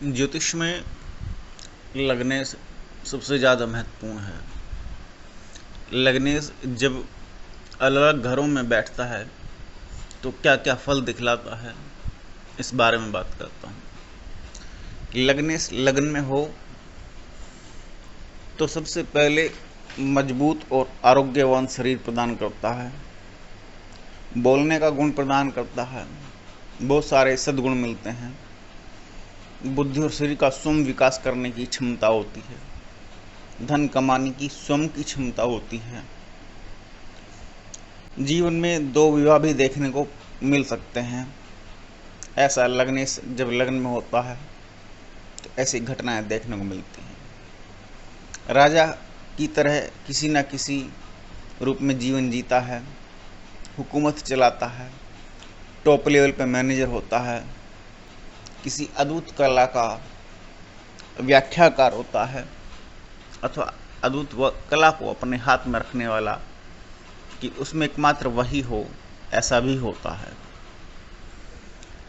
ज्योतिष में लगने सबसे ज़्यादा महत्वपूर्ण है। लगने जब अलग अलग घरों में बैठता है तो क्या क्या फल दिखलाता है, इस बारे में बात करता हूँ। लगने लगन में हो तो सबसे पहले मजबूत और आरोग्यवान शरीर प्रदान करता है, बोलने का गुण प्रदान करता है, बहुत सारे सद्गुण मिलते हैं, बुद्धि और शरीर का स्वयं विकास करने की क्षमता होती है, धन कमाने की स्वयं की क्षमता होती है। जीवन में दो विवाह भी देखने को मिल सकते हैं। ऐसा लगने से जब लगन में होता है तो ऐसी घटनाएं देखने को मिलती हैं। राजा की तरह किसी न किसी रूप में जीवन जीता है, हुकूमत चलाता है, टॉप लेवल पे मैनेजर होता है, किसी अद्भुत कला का व्याख्याकार होता है, अथवा अद्भुत कला को अपने हाथ में रखने वाला कि उसमें एकमात्र वही हो, ऐसा भी होता है।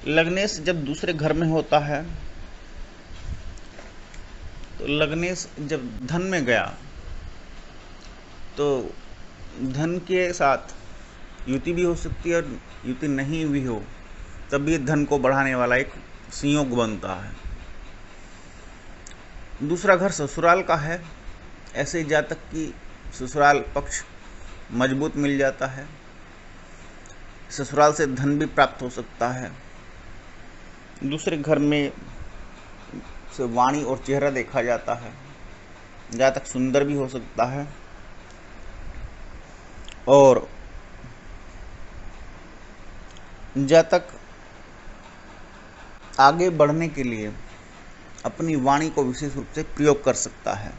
लग्नेश जब दूसरे घर में होता है तो लग्नेश जब धन में गया तो धन के साथ युति भी हो सकती है और युति नहीं भी हो तब भी धन को बढ़ाने वाला एक संयोग बनता है। दूसरा घर ससुराल का है, ऐसे जातक की ससुराल पक्ष मजबूत मिल जाता है, ससुराल से धन भी प्राप्त हो सकता है। दूसरे घर में से वाणी और चेहरा देखा जाता है, जातक सुंदर भी हो सकता है और जातक आगे बढ़ने के लिए अपनी वाणी को विशेष रूप से प्रयोग कर सकता है।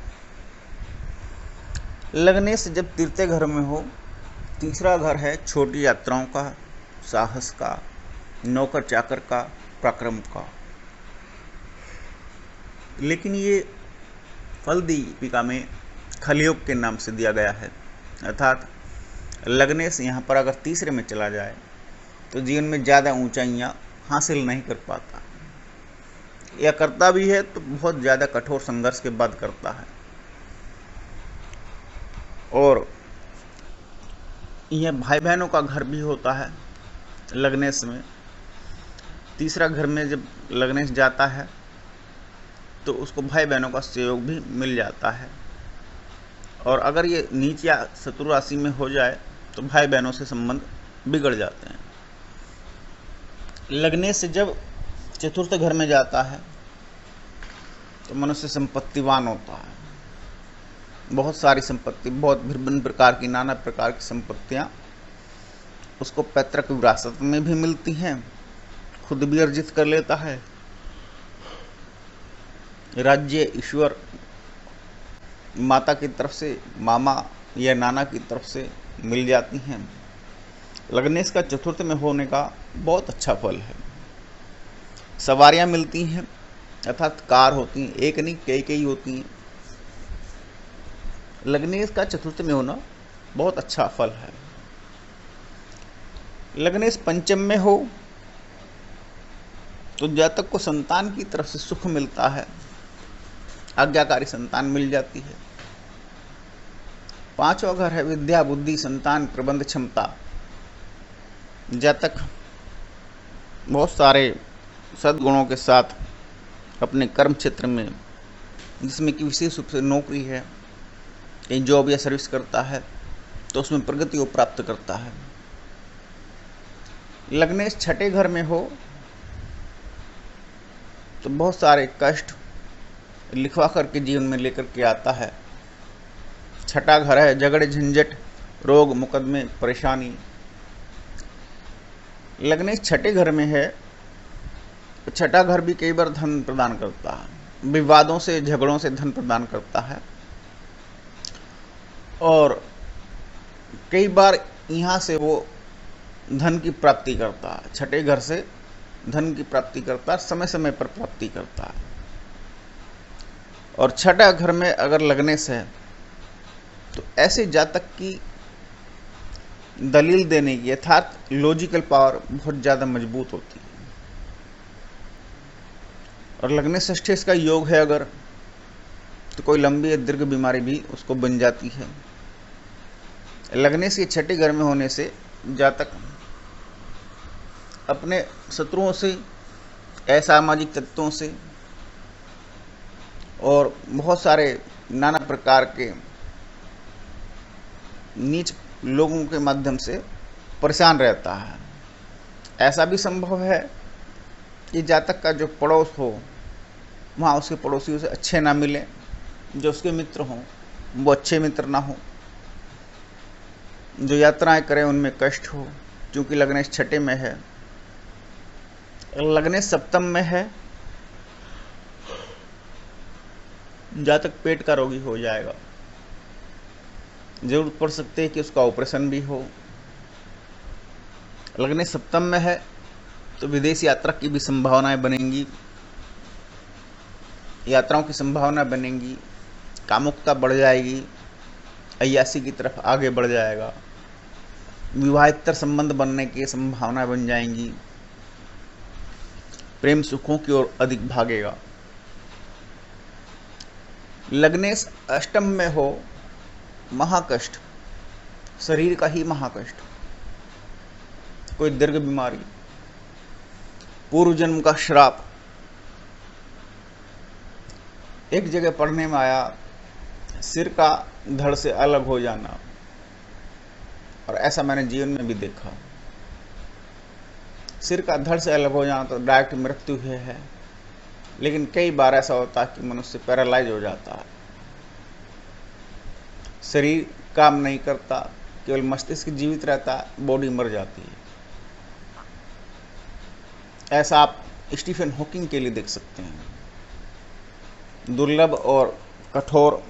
लगने से जब तृतीय घर में हो, तीसरा घर है छोटी यात्राओं का, साहस का, नौकर चाकर का, पराक्रम का। लेकिन ये फल दीपिका में खलयोग के नाम से दिया गया है, अर्थात लगने से यहाँ पर अगर तीसरे में चला जाए तो जीवन में ज़्यादा ऊंचाइयाँ हासिल नहीं कर पाता, या करता भी है तो बहुत ज़्यादा कठोर संघर्ष के बाद करता है। और यह भाई बहनों का घर भी होता है। लग्नेश में तीसरा घर में जब लग्नेश जाता है तो उसको भाई बहनों का सहयोग भी मिल जाता है, और अगर ये नीच या शत्रु राशि में हो जाए तो भाई बहनों से संबंध बिगड़ जाते हैं। लग्नेश से जब चतुर्थ घर में जाता है तो मनुष्य संपत्तिवान होता है, बहुत सारी संपत्ति, बहुत विभिन्न प्रकार की, नाना प्रकार की संपत्तियां उसको पैतृक विरासत में भी मिलती हैं, खुद भी अर्जित कर लेता है, राज्य ईश्वर माता की तरफ से, मामा या नाना की तरफ से मिल जाती हैं। लग्नेश का चतुर्थ में होने का बहुत अच्छा फल है। सवारियां मिलती हैं, अर्थात कार होती हैं, एक नहीं कई कई होती हैं। लग्नेश का चतुर्थ में होना बहुत अच्छा फल है। लग्नेश पंचम में हो तो जातक को संतान की तरफ से सुख मिलता है, आज्ञाकारी संतान मिल जाती है। पांचवा घर है विद्या, बुद्धि, संतान, प्रबंध क्षमता। जातक बहुत सारे सद्गुणों के साथ अपने कर्म क्षेत्र में, जिसमें कि विशेष रूप से नौकरी है, कहीं जॉब या सर्विस करता है, तो उसमें प्रगति को प्राप्त करता है। लग्नेश छठे घर में हो तो बहुत सारे कष्ट लिखवा करके जीवन में लेकर के आता है। छठा घर है झगड़े, झंझट, रोग, मुकदमे, परेशानी। लग्नेश छठे घर में है, छठा घर भी कई बार धन प्रदान करता है, विवादों से, झगड़ों से धन प्रदान करता है, और कई बार यहाँ से वो धन की प्राप्ति करता है। छठे घर से धन की प्राप्ति करता है, समय समय पर प्राप्ति करता है। और छठा घर में अगर लगने से है तो ऐसे जातक की दलील देने की, अर्थात लॉजिकल पावर बहुत ज़्यादा मजबूत होती है। और लगने षष्ठी इसका योग है अगर, तो कोई लंबी या दीर्घ बीमारी भी उसको बन जाती है। लगने से छठे घर में होने से जातक अपने शत्रुओं से, असामाजिक तत्वों से और बहुत सारे नाना प्रकार के नीच लोगों के माध्यम से परेशान रहता है। ऐसा भी संभव है कि जातक का जो पड़ोस हो वहाँ उसके पड़ोसियों से अच्छे ना मिले, जो उसके मित्र हों वो अच्छे मित्र ना हो, जो यात्राएं करें उनमें कष्ट हो, क्योंकि लग्नेश छठे में है। लग्नेश सप्तम में है, जातक पेट का रोगी हो जाएगा, जरूरत पड़ सकती है कि उसका ऑपरेशन भी हो। लग्नेश सप्तम में है तो विदेश यात्रा की भी संभावनाएं बनेंगी, यात्राओं की संभावना बनेंगी, कामुकता बढ़ जाएगी, अय्यासी की तरफ आगे बढ़ जाएगा, विवाहितर संबंध बनने की संभावनाएं बन जाएंगी, प्रेम सुखों की ओर अधिक भागेगा। लग्नेश अष्टम में हो, महाकष्ट, शरीर का ही महाकष्ट, कोई दीर्घ बीमारी, पूर्व जन्म का श्राप। एक जगह पढ़ने में आया सिर का धड़ से अलग हो जाना, और ऐसा मैंने जीवन में भी देखा। सिर का धड़ से अलग हो जाना तो डायरेक्ट मृत्यु है, लेकिन कई बार ऐसा होता है कि मनुष्य पैरालाइज हो जाता है, शरीर काम नहीं करता, केवल मस्तिष्क जीवित रहता है, बॉडी मर जाती है। ऐसा आप स्टीफन हॉकिंग के लिए देख सकते हैं। दुर्लभ और कठोर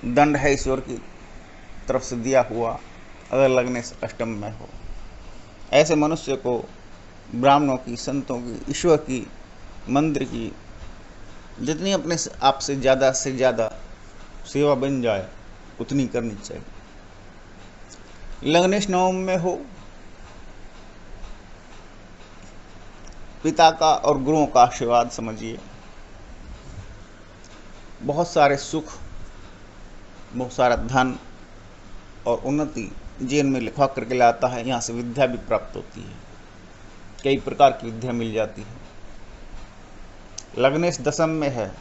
दंड है ईश्वर की तरफ से दिया हुआ अगर लग्नेश अष्टम में हो। ऐसे मनुष्य को ब्राह्मणों की, संतों की, ईश्वर की, मंदिर की जितनी अपने आप से ज़्यादा सेवा बन जाए उतनी करनी चाहिए। लग्नेश नवम में हो, पिता का और गुरुओं का आशीर्वाद समझिए, बहुत सारे सुख, बहुत सारा धन और उन्नति जीवन में लिखवा करके लाता है। यहाँ से विद्या भी प्राप्त होती है, कई प्रकार की विद्या मिल जाती है। लग्नेश दशम में है,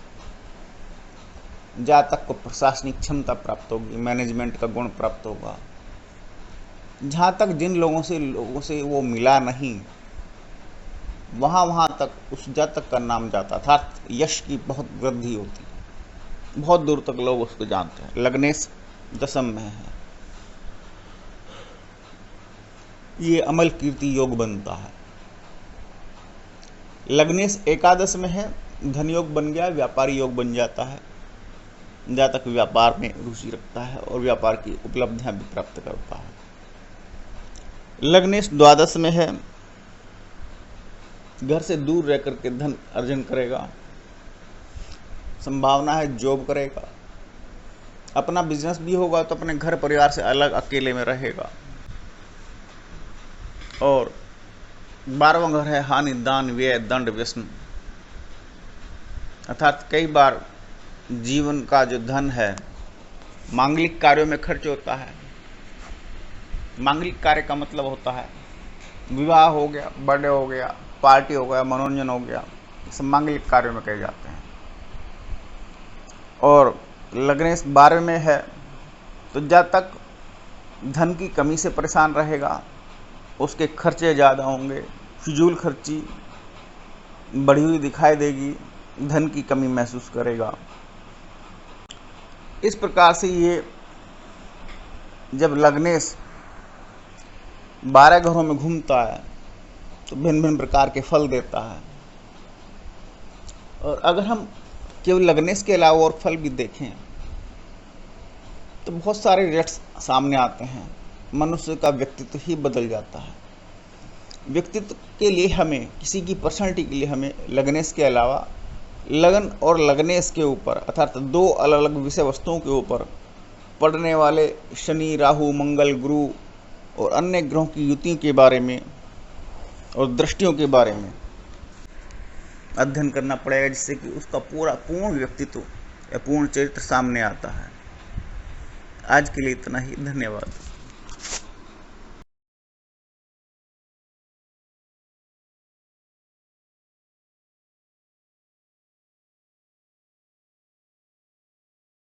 जातक को प्रशासनिक क्षमता प्राप्त होगी, मैनेजमेंट का गुण प्राप्त होगा। जहाँ तक जिन लोगों से वो मिला नहीं, वहाँ तक उस जातक का नाम जाता, अर्थात यश की बहुत वृद्धि होती है, बहुत दूर तक लोग उसको जानते हैं। लग्नेश दशम में है, ये अमल कीर्ति योग बनता है। लग्नेश एकादश में है, धन योग बन गया, व्यापारी योग बन जाता है, जातक व्यापार में रुचि रखता है और व्यापार की उपलब्धियां भी प्राप्त करता है। लग्नेश द्वादश में है, घर से दूर रह करके धन अर्जन करेगा, संभावना है जॉब करेगा, अपना बिजनेस भी होगा तो अपने घर परिवार से अलग अकेले में रहेगा। और 12वां घर है हानि, दान, व्यय, दंड, व्यसन, अर्थात कई बार जीवन का जो धन है मांगलिक कार्यों में खर्च होता है। मांगलिक कार्य का मतलब होता है विवाह हो गया, बर्थडे हो गया, पार्टी हो गया, मनोरंजन हो गया, सब मांगलिक कार्यों में कहे जाते हैं। और लग्नेश 12वें में है तो जातक धन की कमी से परेशान रहेगा, उसके खर्चे ज़्यादा होंगे, फिजूल खर्ची बढ़ी हुई दिखाई देगी, धन की कमी महसूस करेगा। इस प्रकार से ये जब लग्नेश 12 घरों में घूमता है तो भिन्न भिन्न प्रकार के फल देता है। और अगर हम केवल लग्नेश के अलावा और फल भी देखें तो बहुत सारे रिजल्ट्स सामने आते हैं। मनुष्य का व्यक्तित्व ही बदल जाता है। व्यक्तित्व के लिए हमें, किसी की पर्सनैलिटी के लिए हमें लग्नेश के अलावा लगन और लग्नेश के ऊपर, अर्थात 2 अलग अलग विषय वस्तुओं के ऊपर पड़ने वाले शनि, राहु, मंगल, गुरु और अन्य ग्रहों की युति के बारे में और दृष्टियों के बारे में अध्ययन करना पड़ेगा, जिससे कि उसका पूर्ण व्यक्तित्व या पूर्ण चरित्र सामने आता है। आज के लिए इतना ही, धन्यवाद।